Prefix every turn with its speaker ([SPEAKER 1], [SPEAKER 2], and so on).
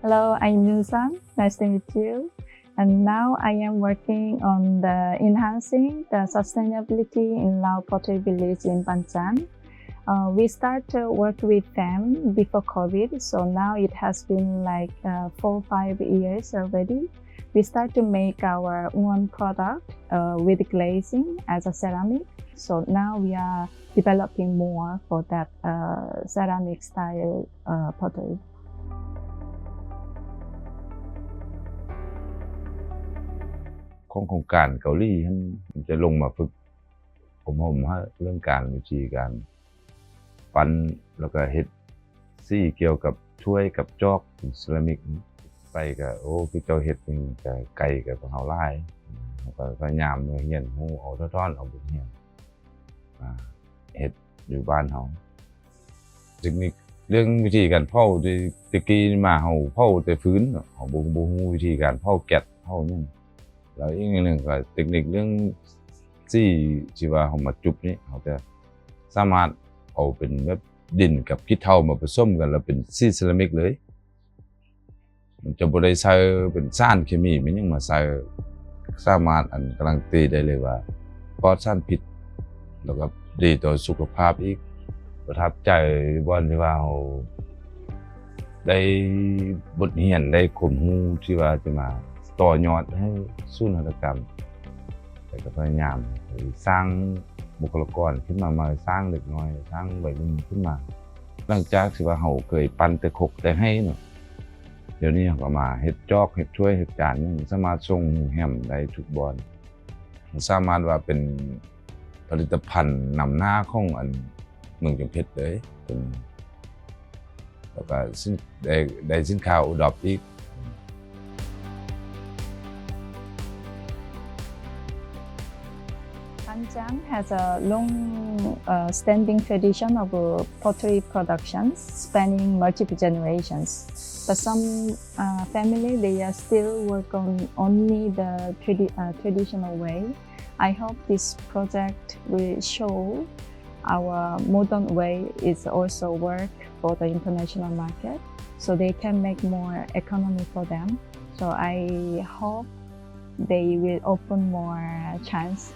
[SPEAKER 1] Hello, I'm Nusan. Nice to meet you. And now I am working on the enhancing the sustainability in Lao Pottery Village in Panchan. We start to work with them before COVID, so now it has been like 4 or 5 years already. We start to make our own product with glazing as a ceramic. So now we are developing more for that ceramic style pottery.
[SPEAKER 2] ของโครงการเกาหลีมันจะลงมาฝึกผมให้เรื่องการวิธีการปั้นแล้วก็เฮ็ดซี่เกี่ยวกับถ้วยกับจอกเซรามิกไปก็คือเจ้าเฮ็ดนี่ก็ไกลกับเฮาหลายแล้วก็พยายามเรียนรู้เอาทอดๆเอาบทเรียนเฮ็ดอยู่บ้านเฮาเทคนิคเรื่องวิธีการเผาตะกี้มาเฮาเผาแต่ฟื้นเฮาบ่ฮู้วิธีการเผาแก๊สเผาหยังแล้วอีกอย่างหนึ่งก็เทคนิคเรื่องซี่ที่ว่าเขามาจุบนี่เขาจะสามารถเอาเป็นแบบดินกับขี้เถ้ามาผสมกันแล้วเป็นซี่เซรามิกเลยมันจะบ่ได้ใส่เป็นสารเคมีมันยังมาใส่สามารถการันตีได้เลยว่าปลอดสารพิษแล้วก็ดีต่อสุขภาพอีกประทับใจวันที่ว่าเราได้บทเรียนได้ความรู้ที่ว่าจะมาต่อยอดให้ศูนย์หัตถกรรมแต่ก็พยายามสร้างบุคลากรขึ้นมาสร้างเด็กน้อยสร้างวัยรุ่นขึ้นมาหลังจากที่ว่าเราเคยปั้นแต่ครกแต่ให้เนาะเดี๋ยวนี้เราก็มาเฮ็ดจอกเฮ็ดถ้วยเฮ็ดจานนี่สามารถส่งแฮมได้ทุกบอนสามารถว่าเป็นผลิตภัณฑ์นำหน้าของเมืองจังเพชรเลยเป็นแล้วก็ได้สินค้าอุดมอีก
[SPEAKER 1] Panjang has a long standing tradition of pottery productions spanning multiple generations. But some family, they are still work on only the traditional way. I hope this project will show our modern way is also work for the international market, so they can make more economy for them. So I hope they will open more chance